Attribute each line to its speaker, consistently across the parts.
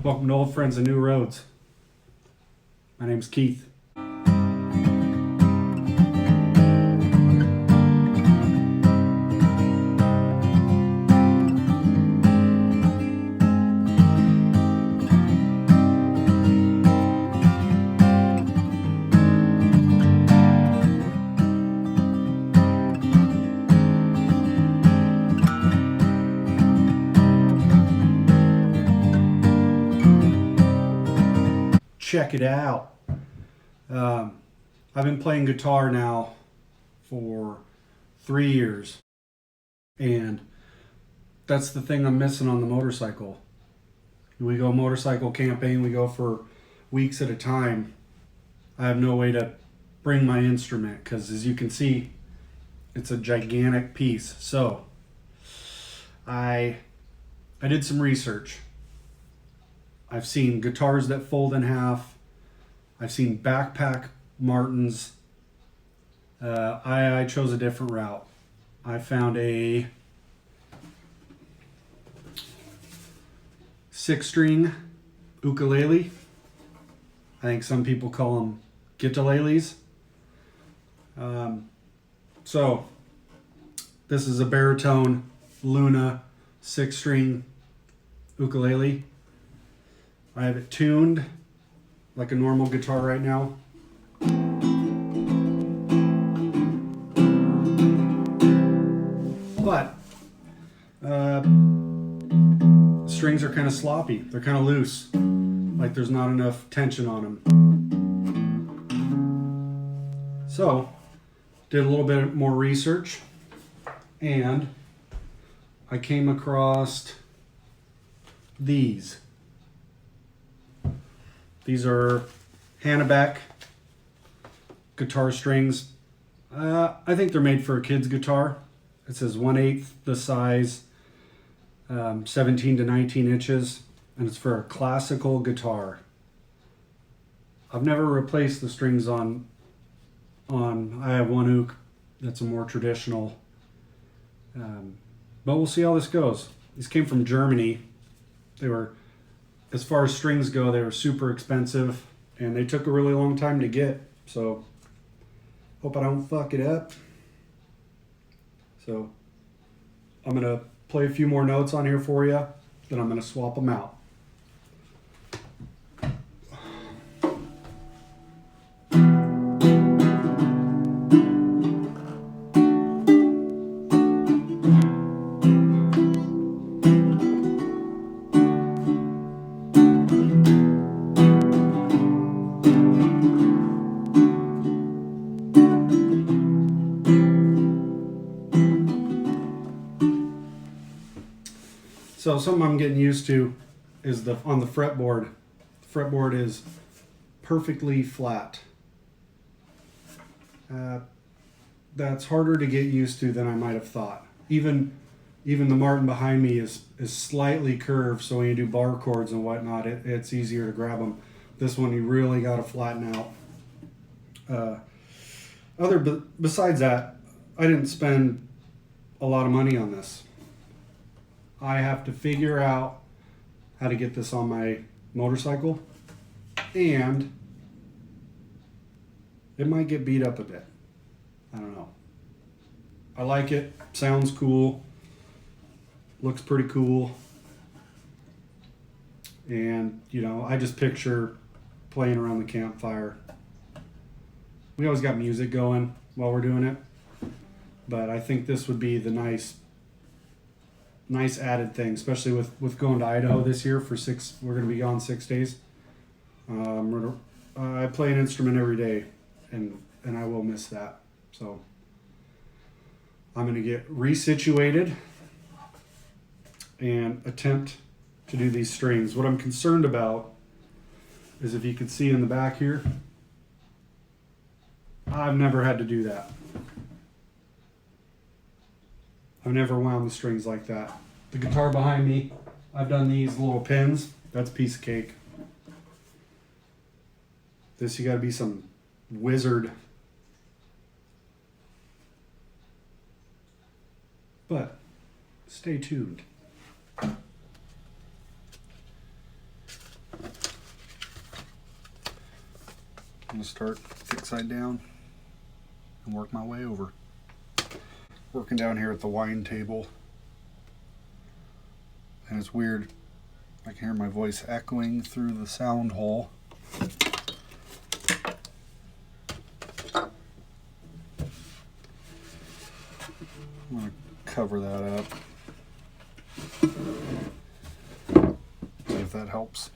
Speaker 1: Welcome to Old Friends and New Roads. My name's Keith. Check it out. I've been playing guitar now for 3 years, and that's the thing I'm missing on the motorcycle. We go motorcycle camping, we go for weeks at a time. I have no way to bring my instrument because, as you can see, it's a gigantic piece. So I did some research. I've seen guitars that fold in half. I've seen backpack Martins. I chose a different route. I found a 6-string ukulele. I think some people call them guitaleles. So this is a baritone Luna 6-string ukulele. I have it tuned like a normal guitar right now. But strings are kind of sloppy. They're kind of loose. Like there's not enough tension on them. So, did a little bit more research, and I came across these. These are Hannebeck guitar strings. I think they're made for a kid's guitar. It says 1/8 the size, 17 to 19 inches, and it's for a classical guitar. I've never replaced the strings on I have one uke that's a more traditional, but we'll see how this goes. These came from Germany. They were, as far as strings go, they were super expensive, and they took a really long time to get, so hope I don't fuck it up. So I'm going to play a few more notes on here for you, then I'm going to swap them out. So something I'm getting used to is on the fretboard. The fretboard is perfectly flat. That's harder to get used to than I might have thought. Even the Martin behind me is slightly curved, so when you do bar chords and whatnot, it's easier to grab them. This one you really got to flatten out. Besides that, I didn't spend a lot of money on this. I have to figure out how to get this on my motorcycle, and it might get beat up a bit. I don't know. I like it. Sounds cool. Looks pretty cool. And, I just picture playing around the campfire. We always got music going while we're doing it, but I think this would be the nice added thing, especially with going to Idaho this year for 6. We're going to be gone 6 days. I play an instrument every day, and I will miss that. So I'm going to get resituated and attempt to do these strings. What I'm concerned about is, if you can see in the back here, I've never had to do that. I've never wound the strings like that. The guitar behind me, I've done these little pins. That's a piece of cake. This, you gotta be some wizard. But stay tuned. going to start thick side down and work my way over. Working down here at the wine table. And it's weird. I can hear my voice echoing through the sound hole. I'm going to cover that up. See if that helps.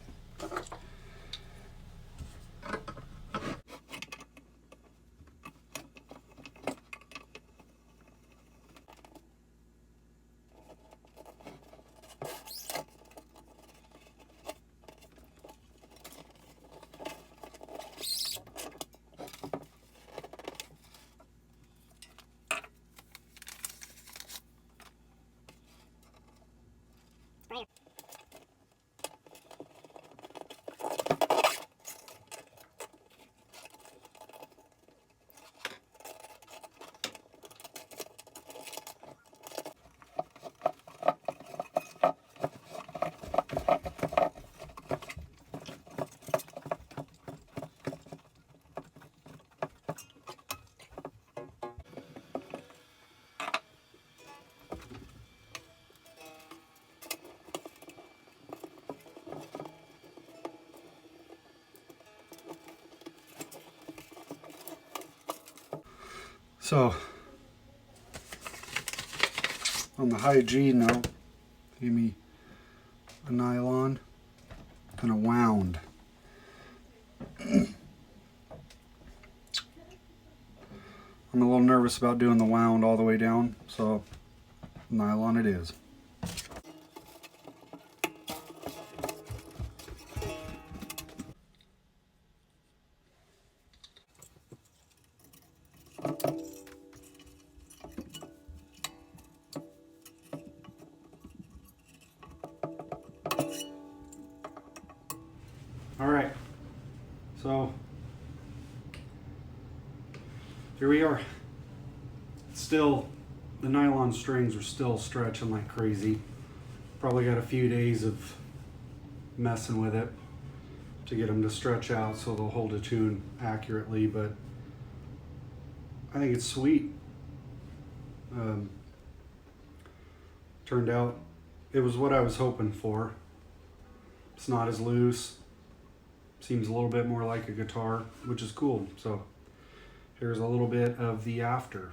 Speaker 1: So, on the high G note, give me a nylon and a wound. I'm a little nervous about doing the wound all the way down, so nylon it is. Alright, so here we are. Still, the nylon strings are still stretching like crazy. Probably got a few days of messing with it to get them to stretch out so they'll hold a tune accurately, but I think it's sweet. Turned out it was what I was hoping for. It's not as loose. Seems a little bit more like a guitar, which is cool. So here's a little bit of the after.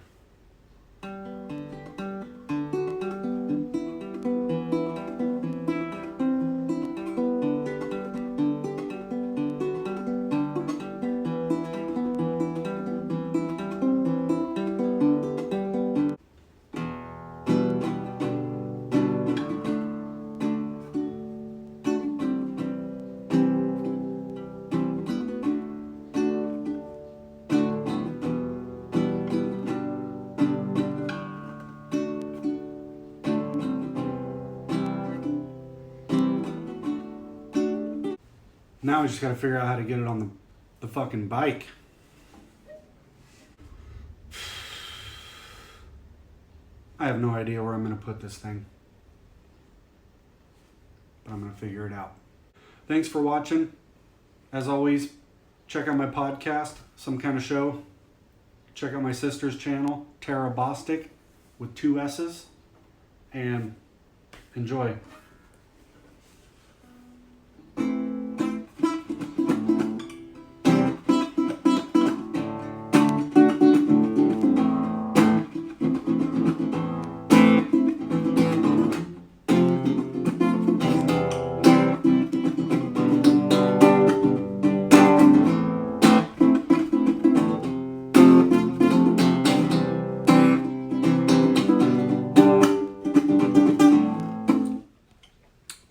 Speaker 1: Now we just gotta figure out how to get it on the fucking bike. I have no idea where I'm gonna put this thing, but I'm gonna figure it out. Thanks for watching. As always, check out my podcast, Some Kind of Show. Check out my sister's channel, Tara Bostic, with 2 S's, and enjoy.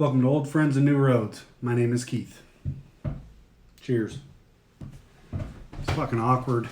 Speaker 1: Welcome to Old Friends and New Roads. My name is Keith. Cheers. It's fucking awkward.